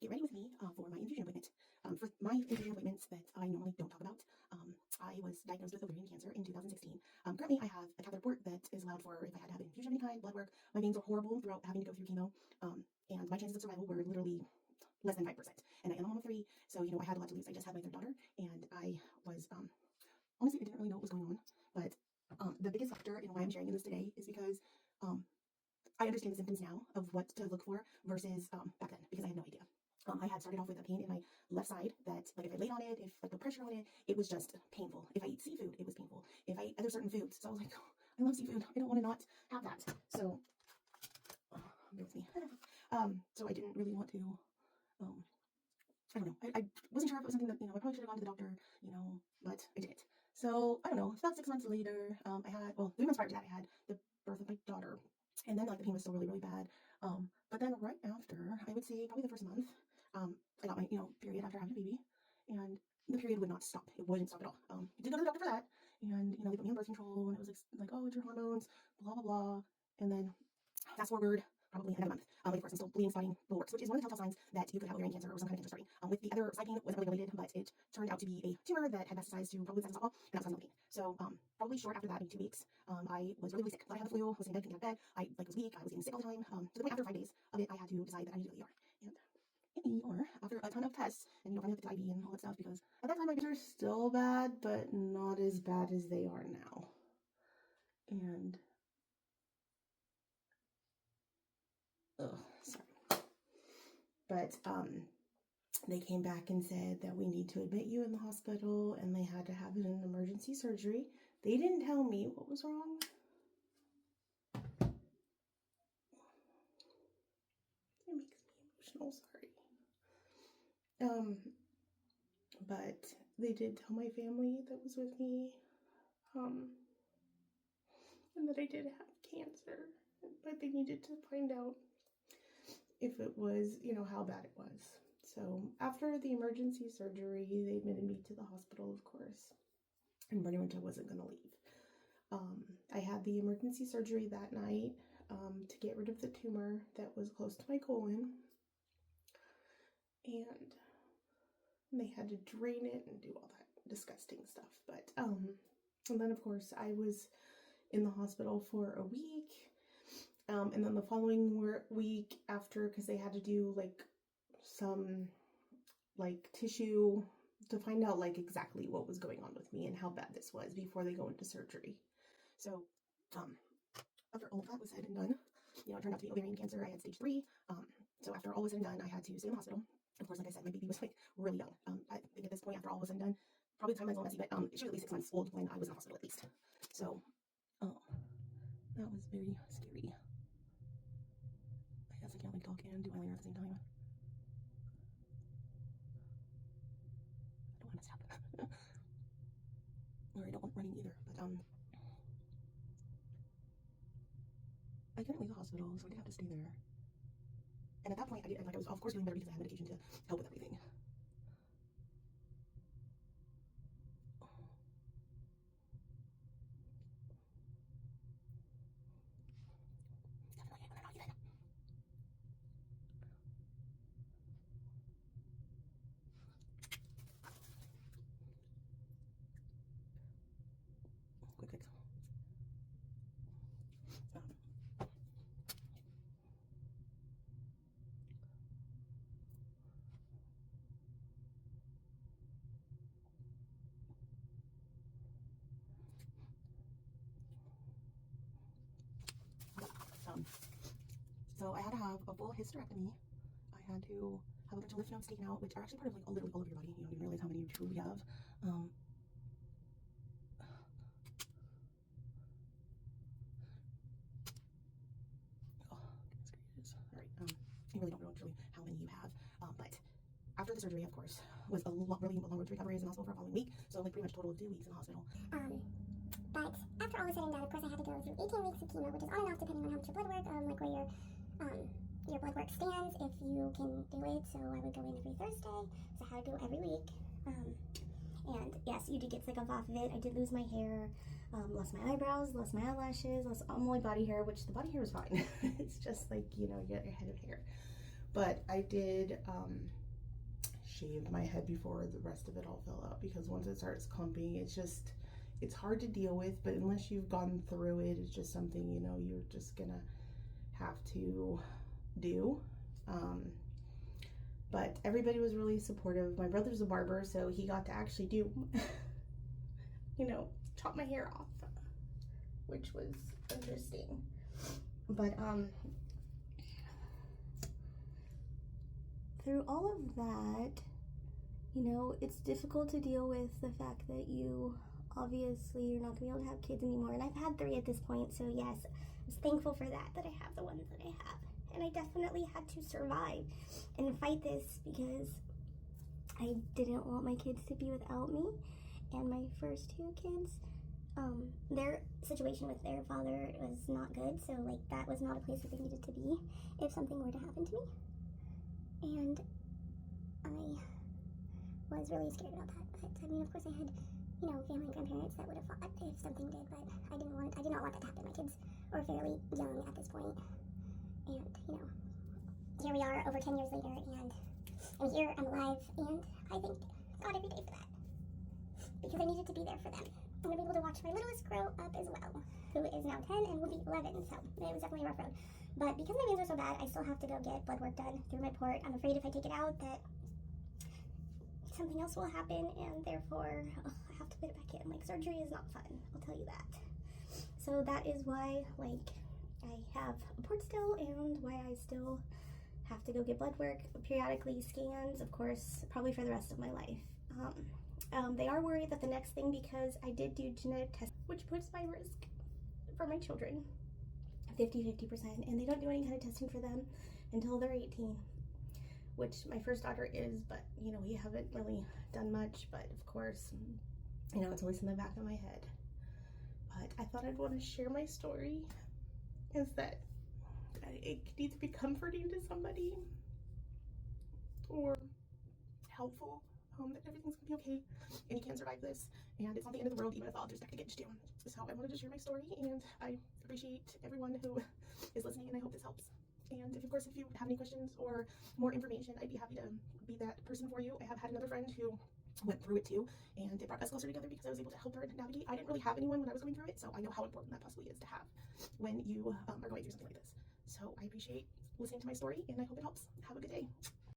get ready with me for my infusion appointment. For my infusion appointments that I normally don't talk about, I was diagnosed with ovarian cancer in 2016. Currently, I have a catheter port that is allowed for if I had to have an infusion of any kind, blood work. My veins were horrible throughout having to go through chemo, and my chances of survival were literally less than 5%. And I am a mom of 3, so I had a lot to lose. I just had my 3rd daughter, and I was honestly, I didn't really know what was going on. But the biggest factor in why I'm sharing this today is because I understand the symptoms now of what to look for versus back then, because I had no idea. I had started off with a pain in my left side that, like, if I laid on it, if, like, the pressure on it, it was just painful. If I eat seafood, it was painful. If I eat other certain foods, so I was like, oh, I love seafood. I don't want to not have that. So, bear with me. So I didn't really want to, I don't know. I wasn't sure if it was something that, I probably should have gone to the doctor, but I didn't. So, I don't know. About 6 months later, I had, 3 months prior to that, I had the birth of my daughter. And then, like, the pain was still really, really bad. But then right after, I would say probably the first month, I got my, period after having a baby. And the period would not stop. It wouldn't stop at all. I did go to the doctor for that. And, they put me on birth control. And it was like, oh, it's your hormones, blah, blah, blah. And then fast forward probably another month. Of course, I'm still bleeding, spotting, bulwarks, which is one of the telltale signs that you could have ovarian cancer or some kind of cancer starting. With the other side pain, wasn't really related, but it turned out to be a tumor that had metastasized to probably the size of a softball, and that was causing the pain. So, probably short after that, maybe 2 weeks, I was really, really sick. Thought I had the flu, was in bed, couldn't get out of bed. I was weak, I was getting sick all the time. To the point after 5 days of it, I had to decide that I needed to go to the ER. And in the ER, after a ton of tests, and finally the IV and all that stuff, because at that time my vision was still bad, but not as bad as they are now. And sorry. But they came back and said that we need to admit you in the hospital, and they had to have an emergency surgery. They didn't tell me what was wrong. It makes me emotional, sorry. But they did tell my family that was with me, and that I did have cancer, but they needed to find out if it was, how bad it was. So after the emergency surgery, they admitted me to the hospital, of course, and pretty much I wasn't going to leave. I had the emergency surgery that night to get rid of the tumor that was close to my colon, and they had to drain it and do all that disgusting stuff. But and then, of course, I was in the hospital for a week. And then the following week after, because they had to do like some like tissue to find out like exactly what was going on with me and how bad this was before they go into surgery. So after all of that was said and done, it turned out to be ovarian cancer. I had stage 3. So after all was said and done, I had to stay in the hospital. Of course, like I said, my baby was like really young. I think at this point, after all was said and done, probably the timeline's a little messy, but she was at least 6 months old when I was in the hospital at least. So, that was very scary. I guess I can't like talk and do eyeliner at the same time. I don't want to mess up. Or I don't want running either, but I couldn't leave the hospital, so I did have to stay there. And at that point, I was of course feeling better because I had medication to help with everything. Definitely, but not even. Quick fix. So I had to have a full hysterectomy. I had to have a bunch of lymph nodes taken out, which are actually part of like literally all over your body. You don't even realize how many you truly have. Oh, goodness gracious. All right. You really don't know truly how many you have. But after the surgery, of course, was a really long road to recovery. I was in the hospital for a following week, so like pretty much total of 2 weeks in the hospital. But after all was said and done, of course, I had to go through 18 weeks of chemo, which is on and off depending on how much your blood work, like where your blood work stands, if you can do it. So I would go in every Thursday, so I had to go every week. And yes, you did get sick off of it. I did lose my hair, lost my eyebrows, lost my eyelashes, lost all my body hair, which the body hair was fine. It's just like, you get your head of hair. But I did shave my head before the rest of it all fell out, because once it starts clumping, it's hard to deal with. But unless you've gone through it, it's just something, you know, you're just gonna have to do. But everybody was really supportive. My brother's a barber, so he got to actually do, you know, chop my hair off, which was interesting. But through all of that, you know, it's difficult to deal with the fact that obviously you're not gonna be able to have kids anymore. And I've had 3 at this point, so yes, I was thankful for that I have the ones that I have. And I definitely had to survive and fight this, because I didn't want my kids to be without me. And my first 2 kids, their situation with their father was not good, so like that was not a place that they needed to be if something were to happen to me. And I was really scared about that. But I mean, of course, I had, you know, family and grandparents that would have fought if something did, but I did not want that to happen. My kids were fairly young at this point. And, you know, here we are over 10 years later, and I'm here, I'm alive, and I thank God every day for that. Because I needed to be there for them. I'm going to be able to watch my littlest grow up as well, who is now 10 and will be 11, so it was definitely a rough road. But because my veins are so bad, I still have to go get blood work done through my port. I'm afraid if I take it out that something else will happen, and therefore I have to put it back in. Like, surgery is not fun, I'll tell you that. So that is why, like, I have a port still, and why I still have to go get blood work, periodically scans, of course, probably for the rest of my life. They are worried that the next thing, because I did do genetic tests, which puts my risk for my children 50%, and they don't do any kind of testing for them until they're 18, which my first daughter is, but, you know, we haven't really done much. But of course, you know, it's always in the back of my head. But I thought I'd want to share my story, is that it needs to be comforting to somebody, or helpful, that everything's gonna be okay and you can survive this, and it's not the end of the world even if the odds are stacked against you. So I wanted to share my story, and I appreciate everyone who is listening, and I hope this helps. And of course, if you have any questions or more information, I'd be happy to be that person for you. I have had another friend who went through it too, and it brought us closer together because I was able to help her navigate. I didn't really have anyone when I was going through it, so I know how important that possibly is to have when you are going through something like this. So I appreciate listening to my story, and I hope it helps. Have a good day.